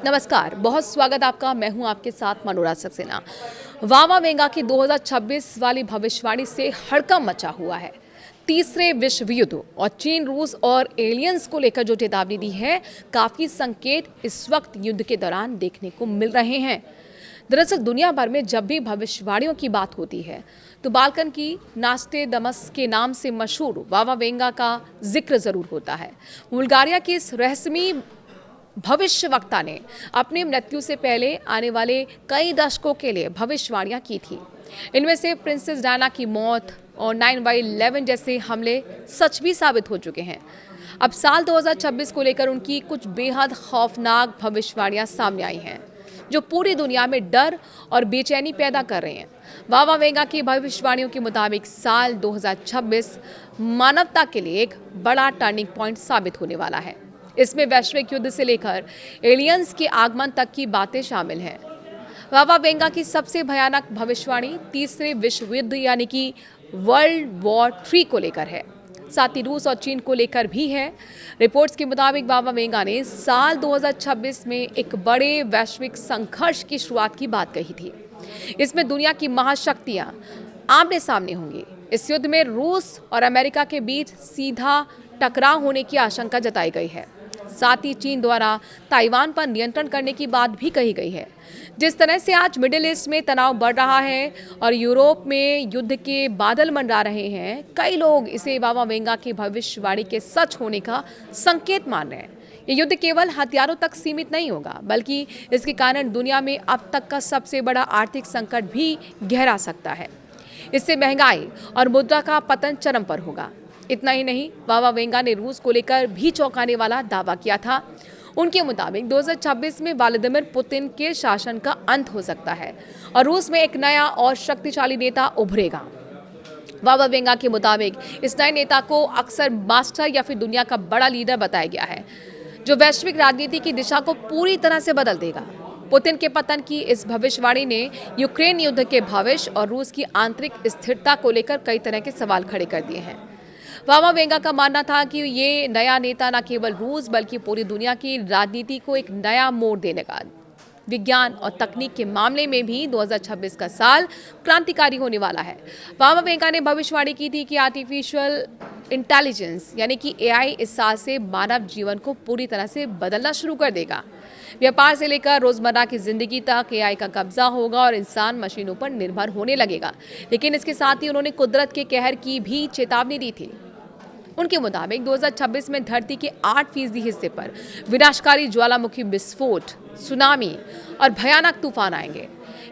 नमस्कार, बहुत स्वागत आपका। मैं हूं आपके साथ मनोराज सक्सेना। वावा वेंगा की 2026 वाली भविष्यवाणी से हड़कंप मचा हुआ है। तीसरे विश्व युद्ध और चीन, रूस और एलियंस को लेकर जो चेतावनी दी है, काफी संकेत इस वक्त युद्ध के दौरान देखने को मिल रहे हैं। दरअसल दुनिया भर में जब भी भविष्यवाणियों की बात होती है तो बाल्कन की नास्टेडमस के नाम से मशहूर वावा वेंगा का जिक्र जरूर होता है। बुल्गारिया की इस रहस्यमयी भविष्यवक्ता ने अपनी मृत्यु से पहले आने वाले कई दशकों के लिए भविष्यवाणियां की थी। इनमें से प्रिंसेस डायना की मौत और 9/11 जैसे हमले सच भी साबित हो चुके हैं। अब साल 2026 को लेकर उनकी कुछ बेहद खौफनाक भविष्यवाणियां सामने आई हैं, जो पूरी दुनिया में डर और बेचैनी पैदा कर रहे हैं। वावा वेंगा की भविष्यवाणियों के मुताबिक साल 2026 मानवता के लिए एक बड़ा टर्निंग पॉइंट साबित होने वाला है। इसमें वैश्विक युद्ध से लेकर एलियंस के आगमन तक की बातें शामिल हैं। वावा वेंगा की सबसे भयानक भविष्यवाणी तीसरे विश्व युद्ध यानी कि वर्ल्ड वॉर 3 को लेकर है। साथ ही रूस और चीन को लेकर भी है। रिपोर्ट्स के मुताबिक वावा वेंगा ने साल 2026 में एक बड़े वैश्विक संघर्ष की शुरुआत की बात कही थी। इसमें दुनिया की महाशक्तियां आमने सामने होंगी। इस युद्ध में रूस और अमेरिका के बीच सीधा टकराव होने की आशंका जताई गई है। साथ ही चीन द्वारा ताइवान पर नियंत्रण करने की बात भी कही गई है। जिस तरह से आज मिडिल ईस्ट में तनाव बढ़ रहा है और यूरोप में युद्ध के बादल मंडरा रहे हैं, कई लोग इसे वावा वेंगा की भविष्यवाणी के सच होने का संकेत मान रहे हैं। ये युद्ध केवल हथियारों तक सीमित नहीं होगा, बल्कि इसके कारण दुनिया में अब तक का सबसे बड़ा आर्थिक संकट भी गहरा सकता है। इससे महंगाई और मुद्रा का पतन चरम पर होगा। इतना ही नहीं, वावा वेंगा ने रूस को लेकर भी चौंकाने वाला दावा किया था। उनके मुताबिक 2026 में व्लादिमीर पुतिन के शासन का अंत हो सकता है और रूस में एक नया और शक्तिशाली नेता उभरेगा। वावा वेंगा के मुताबिक इस नए नेता को अक्सर मास्टर या फिर दुनिया का बड़ा लीडर बताया गया है, जो वैश्विक राजनीति की दिशा को पूरी तरह से बदल देगा। पुतिन के पतन की इस भविष्यवाणी ने यूक्रेन युद्ध के भविष्य और रूस की आंतरिक स्थिरता को लेकर कई तरह के सवाल खड़े कर दिए हैं। वावा वेंगा का मानना था कि ये नया नेता न केवल रूस बल्कि पूरी दुनिया की राजनीति को एक नया मोड़ देगा। विज्ञान और तकनीक के मामले में भी 2026 का साल क्रांतिकारी होने वाला है। वावा वेंगा ने भविष्यवाणी की थी कि आर्टिफिशियल इंटेलिजेंस यानी कि एआई इस साल से मानव जीवन को पूरी तरह से बदलना शुरू कर देगा। व्यापार से लेकर रोजमर्रा की जिंदगी तक एआई का कब्जा होगा और इंसान मशीनों पर निर्भर होने लगेगा। लेकिन इसके साथ ही उन्होंने कुदरत के कहर की भी चेतावनी दी थी। उनके मुताबिक 2026 में धरती के 8% हिस्से पर विनाशकारी ज्वालामुखी विस्फोट, सुनामी और भयानक तूफान आएंगे।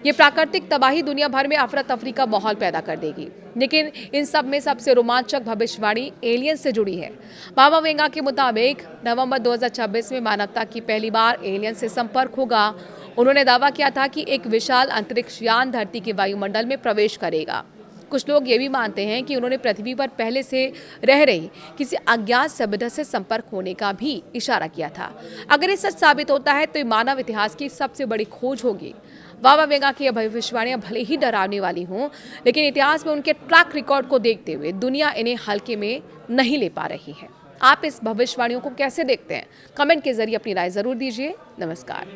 ये प्राकृतिक तबाही दुनिया भर में अफरा तफरी का माहौल पैदा कर देगी। लेकिन इन सब में सबसे रोमांचक भविष्यवाणी एलियन से जुड़ी है। वावा वेंगा के मुताबिक नवंबर 2026 में मानवता की पहली बार एलियन से संपर्क होगा। उन्होंने दावा किया था कि एक विशाल अंतरिक्ष यान धरती के वायुमंडल में प्रवेश करेगा। कुछ लोग ये भी मानते हैं कि उन्होंने पृथ्वी पर पहले से रह रही किसी अज्ञात सभ्यता से संपर्क होने का भी इशारा किया था। अगर ये सच साबित होता है तो ये मानव इतिहास की सबसे बड़ी खोज होगी। वावा वेंगा की यह भविष्यवाणियां भले ही डरावने वाली हों, लेकिन इतिहास में उनके ट्रैक रिकॉर्ड को देखते हुए दुनिया इन्हें हल्के में नहीं ले पा रही है। आप इस भविष्यवाणियों को कैसे देखते हैं? कमेंट के जरिए अपनी राय जरूर दीजिए। नमस्कार।